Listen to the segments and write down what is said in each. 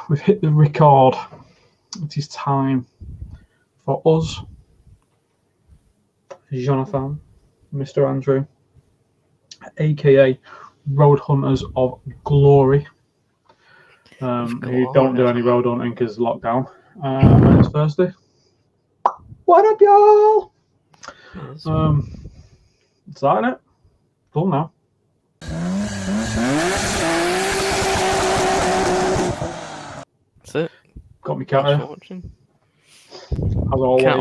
we've hit the record. It is time for us, Jonathan, Mr. Andrew, aka Road Hunters of Glory, who don't do any road hunting because lockdown. And it's Thursday. What up, y'all? It's that, innit? Cool now. That's it. Got me cat here. As always. Cat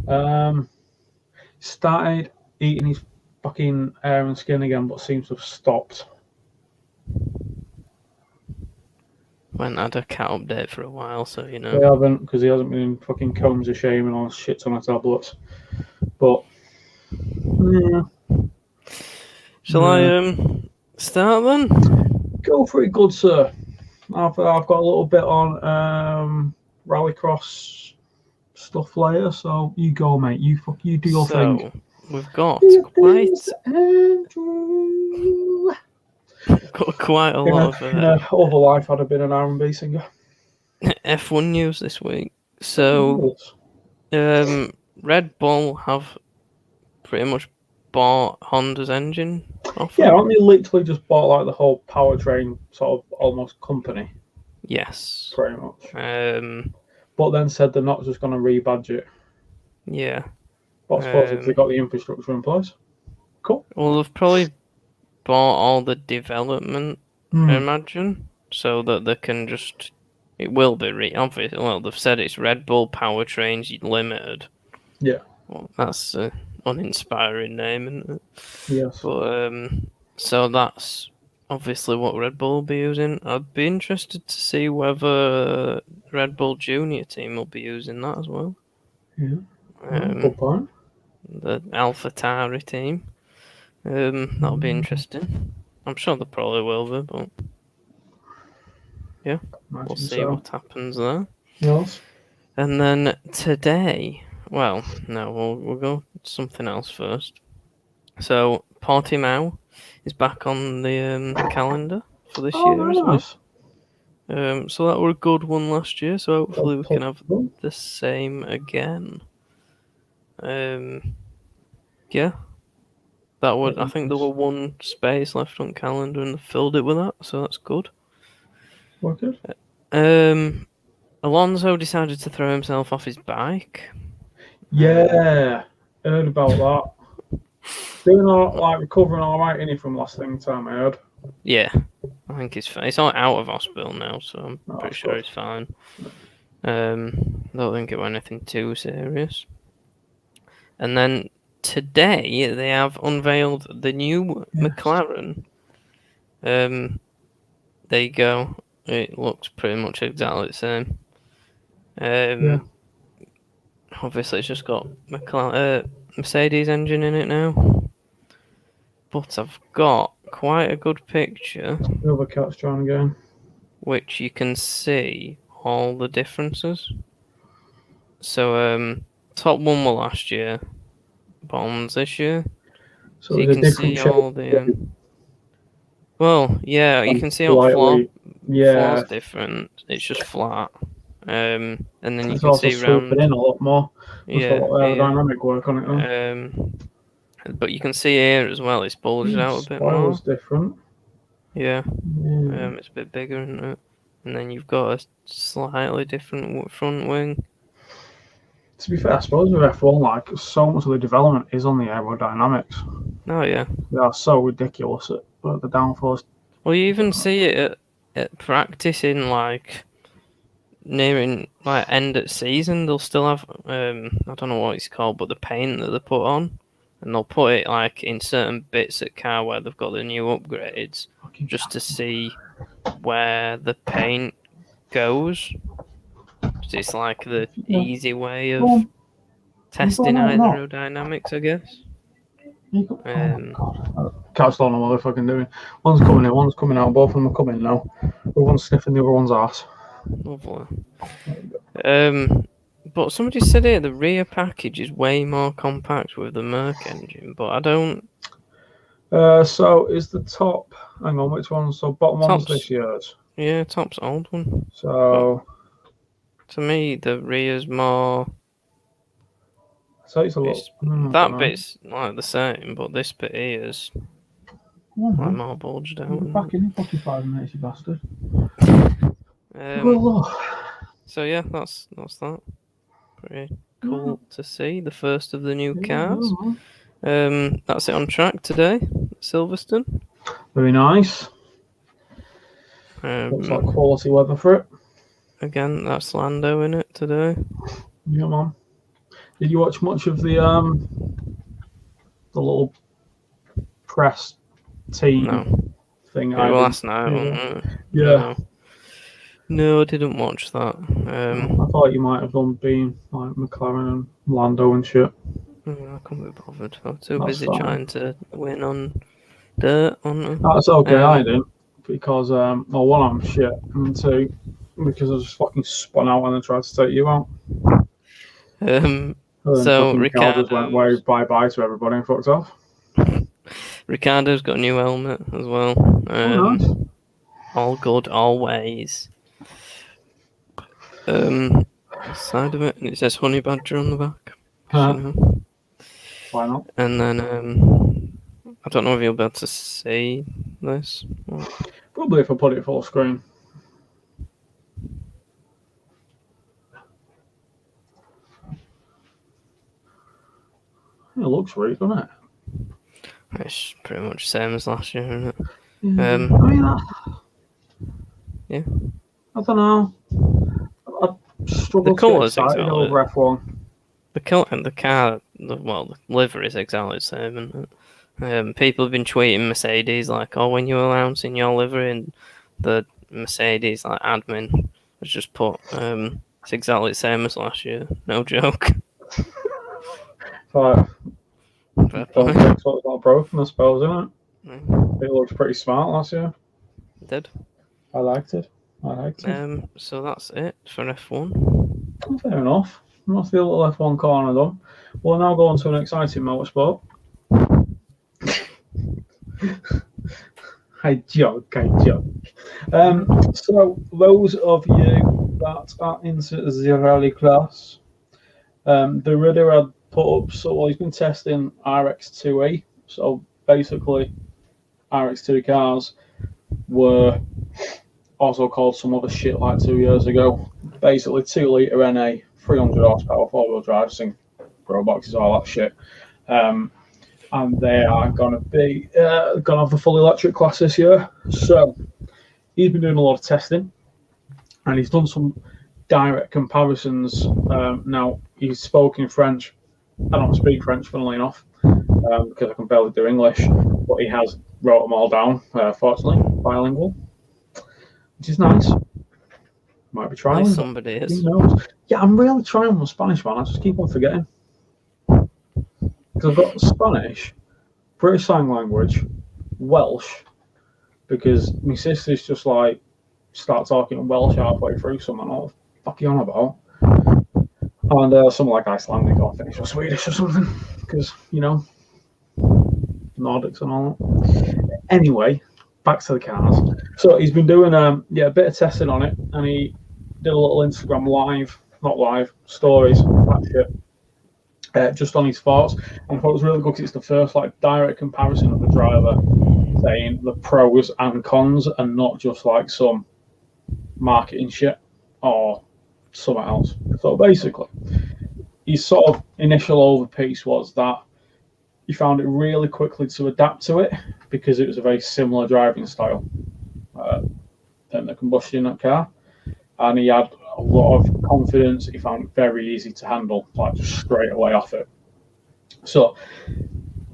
update. Started eating his fucking hair and skin again, but seems to have stopped. Went had a cat update for a while, so you know. They haven't, because he hasn't been in fucking combs of shame and all shit on the tablets. But yeah. Shall I start then? Go for it, good sir. I've got a little bit on rallycross stuff later, so you go, mate. You do your thing. We've got quite a lot of other life. I'd have been an R&B singer. F1 news this week. So, Red Bull have pretty much bought Honda's engine off them. Aren't they literally just bought like the whole powertrain sort of almost company? Yes. Pretty much. But then said they're not just going to rebadge it. Yeah. But I suppose if they've got the infrastructure in place. Cool. Well, they've probably bought all the development, I imagine, so that they can just... It will be obviously. Well, they've said it's Red Bull Powertrains Limited. Yeah. Well, that's an uninspiring name, isn't it? Yes. But so that's obviously what Red Bull will be using. I'd be interested to see whether Red Bull Junior team will be using that as well. Yeah. Good point. The AlphaTauri team. That'll be interesting. I'm sure they probably will be, but yeah, we'll see what happens there. Yes. And then today, well, no, we'll go to something else first. So Portimao is back on the calendar for this year as well. So that were a good one last year. So hopefully we can have the same again. Yeah. That would. I think there were one space left on calendar and they filled it with that, so that's good. What good? Alonso decided to throw himself off his bike. Yeah, heard about that. Doing recovering all right, innit, from last time I heard. Yeah, I think he's fine. He's not out of hospital now, so I'm pretty sure he's fine. Don't think it was anything too serious. And then today they have unveiled the new McLaren. There you go. It looks pretty much exactly the same. Obviously, it's just got Mercedes engine in it now. But I've got quite a good picture. The other cat's trying again. Which you can see all the differences. So, top one was last year. Bottom's this year. So you can see all the... Well, yeah, you can see all floor's different. It's just flat. And then you can see around in a lot more. Yeah, aerodynamic work on it. But you can see here as well. It's bulged out a bit more. It's different. Yeah. It's a bit bigger, isn't it? And then you've got a slightly different front wing. To be fair, I suppose with F1, so much of the development is on the aerodynamics. Oh yeah. They are so ridiculous at the downforce. Well, you even see it at practice in nearing end of season. They'll still have I don't know what it's called, but the paint that they put on, and they'll put it in certain bits at car where they've got the new upgrades, just to see where the paint goes. It's like the easy way of testing aerodynamics, I guess. Cats don't know what they're fucking doing. One's coming in, one's coming out. Both of them are coming now. One's sniffing the other one's ass. Lovely. But somebody said here the rear package is way more compact with the Merc engine, but I don't... So is the top... Hang on, which one? So bottom one's this year's? Yeah, top's old one. So, To me, the rear's more. so it's a little. I don't That know. bit's like the same, but this bit here is Come on, like man. more bulged out. You'll be back in fucking 5 minutes, you bastard. Um, Well, so yeah, that's that. Pretty cool to see. The first of the new yeah, cars. man. That's it on track today, Silverstone. Very nice. Looks like quality weather for it. Again, that's Lando in it today. Yeah, man. Did you watch much of the little press team thing? It was last night, wasn't it? Yeah. No, I didn't watch that. I thought you might have done being like McLaren and Lando and shit. I couldn't be bothered. I'm too That's busy fine. trying to win on dirt. That's okay, I didn't. Because, well, one, I'm shit, and two, because I just fucking spun out when I tried to take you out. So Ricardo just went wave bye-bye to everybody and fucked off. Ricardo's got a new helmet as well. Nice. All good, always. Side of it, and it says Honey Badger on the back. Why not? And then I don't know if you'll be able to see this. Probably if I put it full screen. It looks right, doesn't it? It's pretty much the same as last year, isn't it? Yeah. I don't know. I struggle to get excited over F1. The car, the livery is exactly the same, isn't it? People have been tweeting Mercedes like, "Oh, when you're announcing your livery," and the Mercedes like admin has just put, "It's exactly the same as last year." No joke. Don't think so. It's not broken, I suppose, isn't it? It looks pretty smart last year. It did. I liked it. So that's it for F1. Fair enough. That's the little F1 corner done. We'll now go on to an exciting motorsport. I joke. So those of you that are into the rally class, the Ridder had put up, so he's been testing RX2e. So basically, RX2 cars were also called some other shit like 2 years ago. Basically, 2 litre NA, 300 horsepower, 4-wheel drive, sync, grow boxes, all that shit. And they are going to be going to have the full electric class this year. So he's been doing a lot of testing, and he's done some direct comparisons. Now he's spoken French. I don't speak French, funnily enough, because I can barely do English. But he has wrote them all down. Fortunately, bilingual, which is nice. Might be trying. Somebody is. Who knows? Yeah, I'm really trying with Spanish, man. I just keep on forgetting. Because I've got Spanish, British Sign Language, Welsh, because my sister's just like start talking Welsh halfway through something. What the fuck are you on about? And something like Icelandic or Finnish or Swedish or something, because, you know, Nordics and all that. Anyway, back to the cars. So he's been doing a bit of testing on it, and he did a little Instagram stories, that shit, just on his thoughts. And I thought it was really good because it's the first like direct comparison of the driver saying the pros and cons, and not just like some marketing shit or something else. So basically, his sort of initial overpiece was that he found it really quickly to adapt to it because it was a very similar driving style than the combustion car, and he had a lot of confidence. He found it very easy to handle, like just straight away off it. So,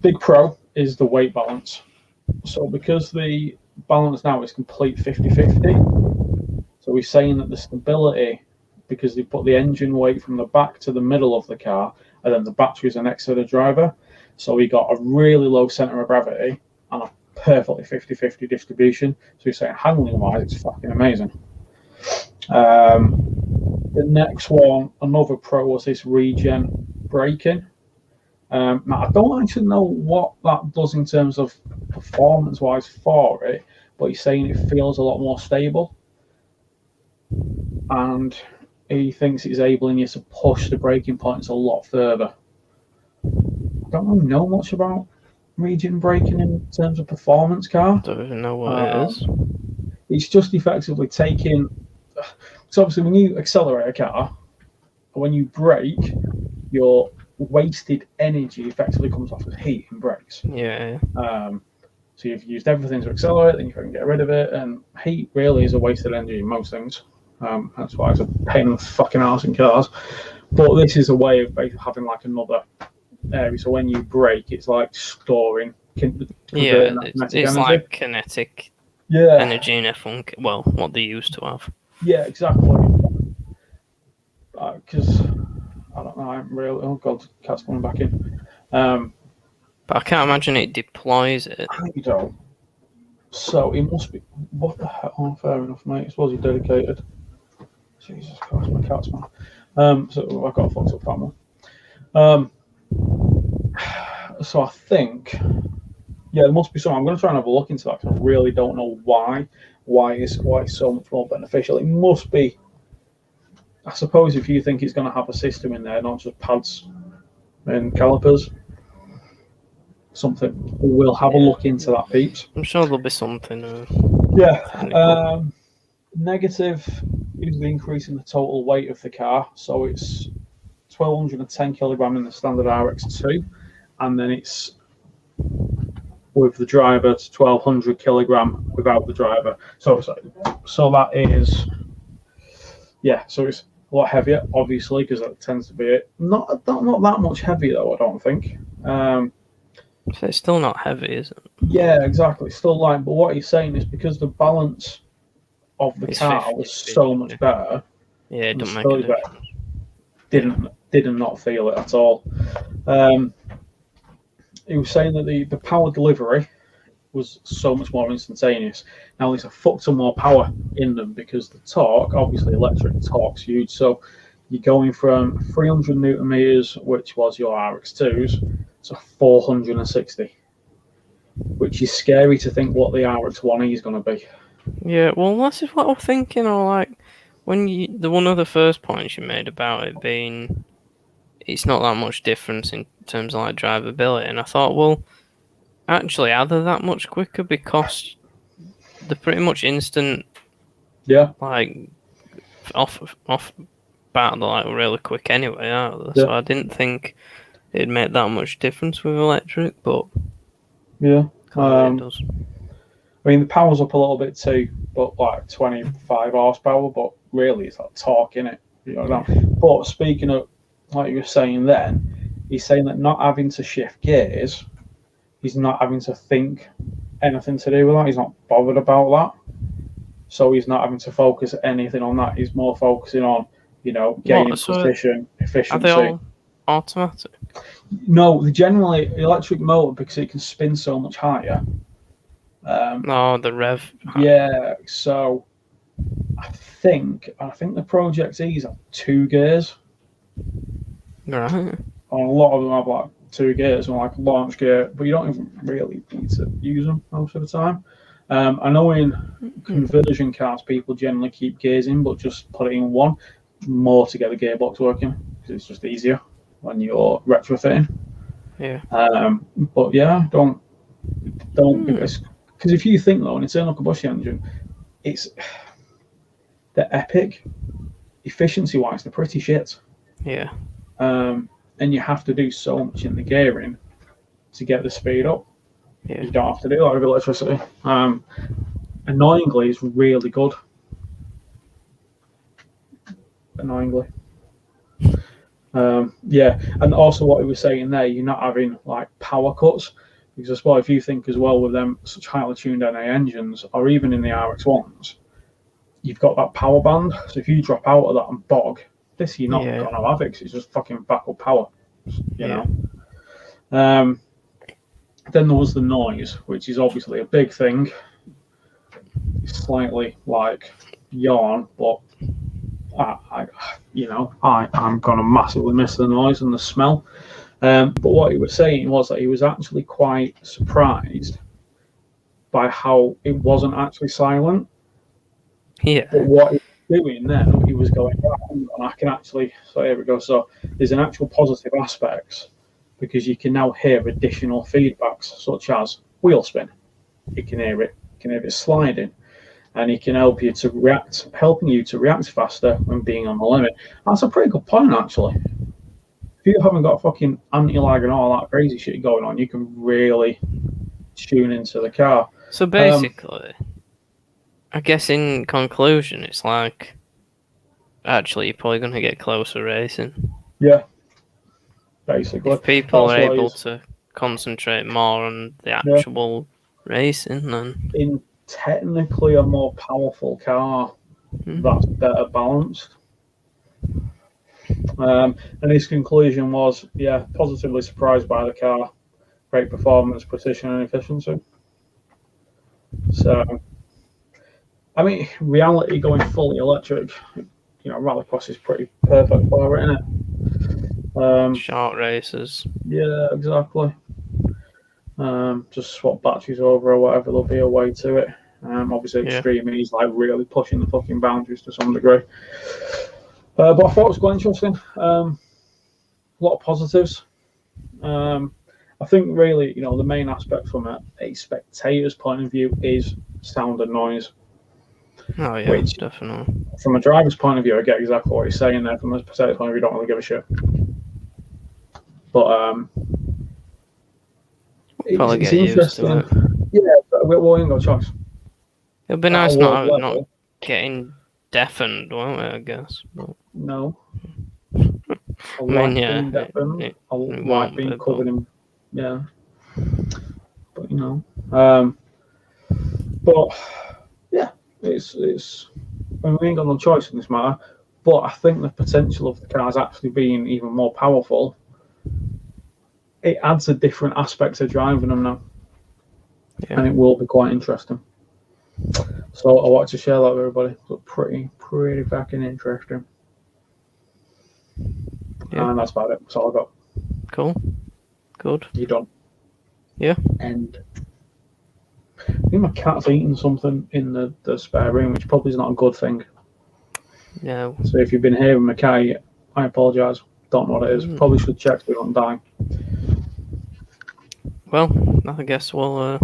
big pro is the weight balance. So because the balance now is complete 50-50, so we're saying that the stability, because they put the engine weight from the back to the middle of the car, and then the batteries are next to the driver, so we got a really low centre of gravity and a perfectly 50-50 distribution. So you're saying handling-wise, it's fucking amazing. The next one, another pro, was this regen braking. Now, I don't actually know what that does in terms of performance-wise for it, but he's saying it feels a lot more stable. and he thinks it's enabling you to push the braking points a lot further. I don't really know much about region braking in terms of performance car. Don't even know what it is. It's just effectively taking. So obviously, when you accelerate a car, when you brake, your wasted energy effectively comes off as heat and brakes. Yeah. So you've used everything to accelerate, then you can get rid of it, and heat really is a wasted energy in most things. That's why it's a pain in the fucking arse in cars. But this is a way of basically having like another area. So when you brake, it's like storing. It's energy. like kinetic energy in F1. Well, what they used to have. Yeah, exactly. Because I don't know, I'm really. Oh god, cat's coming back in. But I can't imagine it deploys it. I don't. So it must be. What the hell? Oh, fair enough, mate. I suppose you're dedicated. Jesus Christ, my cat's man. So I've got a fucked up family. So I think, yeah, there must be something. I'm going to try and have a look into that because I really don't know why it's so much more beneficial. It must be. I suppose if you think it's going to have a system in there, not just pads and calipers, something. We'll have a look into that, peeps. I'm sure there'll be something. Negative is the increase in the total weight of the car. So it's 1,210 kilogram in the standard RX2, and then it's with the driver to 1,200 kilogram without the driver. So that is, so it's a lot heavier, obviously, because that tends to be it. Not that much heavier though, I don't think. So it's still not heavy, is it? Yeah, exactly. It's still light, but what he's saying is because the balance of the car was so much better. Yeah, it doesn't make a difference. Did not feel it at all. He was saying that the power delivery was so much more instantaneous. Now there's a fuck ton more power in them because the torque, obviously electric torque's huge. So you're going from 300 newton meters, which was your RX2s, to 460, which is scary to think what the RX1e is going to be. Yeah, well, that's just what I'm thinking. Or like when one of the first points you made about it being, it's not that much difference in terms of like drivability, and I thought, well, actually, are they that much quicker because they're pretty much instant? Yeah. Like off bat, they're like really quick anyway, aren't they? Yeah. So I didn't think it'd make that much difference with electric, but yeah, it does. I mean, the power's up a little bit too, but like 25 horsepower, but really it's like torque in it. You know. But speaking of, like you were saying then, he's saying that not having to shift gears, he's not having to think anything to do with that. He's not bothered about that. So he's not having to focus anything on that. He's more focusing on, gaining precision, efficiency. Are they all automatic? No, the generally electric motor, because it can spin so much higher. The rev. Yeah, so I think the Project E's have 2 gears. Right. And a lot of them have like 2 gears and like a launch gear, but you don't even really need to use them most of the time. I know in conversion cars, people generally keep gears in, but just put it in one, more to get the gearbox working, because it's just easier when you're retrofitting. Yeah. But yeah, don't because if you think though, an internal combustion engine, they're epic. Efficiency-wise, they're pretty shit. Yeah. And you have to do so much in the gearing to get the speed up. Yeah. You don't have to do that with electricity. Annoyingly, it's really good. Annoyingly. And also what he was saying there, you're not having like power cuts, because as well, if you think as well with them such highly tuned NA engines, or even in the RX1s, you've got that power band. So if you drop out of that and bog, you're not going to have it, 'cause it's just fucking backup power, you know. Then there was the noise, which is obviously a big thing. It's slightly like yawn, but I'm going to massively miss the noise and the smell. But what he was saying was that he was actually quite surprised by how it wasn't actually silent. Yeah. But what he was doing now, he was going, right, and I can actually, so here we go. So there's an actual positive aspects because you can now hear additional feedbacks such as wheel spin. You can hear it sliding, and it can helping you to react faster when being on the limit. That's a pretty good point, actually. If you haven't got fucking anti-lag and all that crazy shit going on, you can really tune into the car. So basically, I guess in conclusion, it's like actually you're probably going to get closer racing. Yeah, basically. If people are able to concentrate more on the actual racing, then in technically a more powerful car that's better balanced. And his conclusion was, positively surprised by the car, great performance, precision, and efficiency. So, I mean, reality going fully electric, RallyX is pretty perfect for it, isn't it? Short races. Yeah, exactly. Just swap batteries over or whatever, there'll be a way to it. Obviously, Extreme is like really pushing the fucking boundaries to some degree. But I thought it was quite interesting. A lot of positives. I think really, the main aspect from a spectator's point of view is sound and noise. Oh yeah, which, definitely. From a driver's point of view, I get exactly what he's saying there. From a spectator's point of view, don't really give a shit. But it's interesting. Yeah, but we ain't got a choice. It'd be nice not getting deafened, won't it? I guess. But... No. I mean, being covered in, but but yeah, it's. I mean, we ain't got no choice in this matter. But I think the potential of the cars actually being even more powerful, it adds a different aspect to driving them now, and it will be quite interesting. So I wanted to share that with everybody. It's pretty fucking interesting. Yeah. And that's about it. That's all I got. Cool. Good. You done? Yeah. And I think my cat's eating something in the spare room, which probably is not a good thing. Yeah. So if you've been hearing my cat, I apologise. Don't know what it is. Probably should check so we don't die. Well, I guess we'll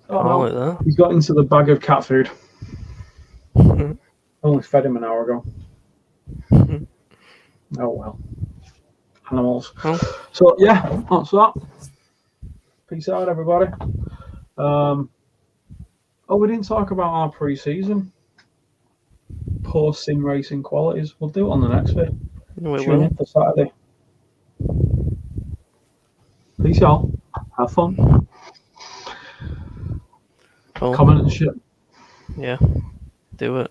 call it that. He's got into the bag of cat food. Only fed him an hour ago. Oh well. Animals. Oh. So yeah, that's that. Peace out, everybody. We didn't talk about our pre-season post-sim racing qualities. We'll do it on the next bit. Tune in for Saturday. Peace out. Have fun. Cool. Comment and shit. Yeah. Do it.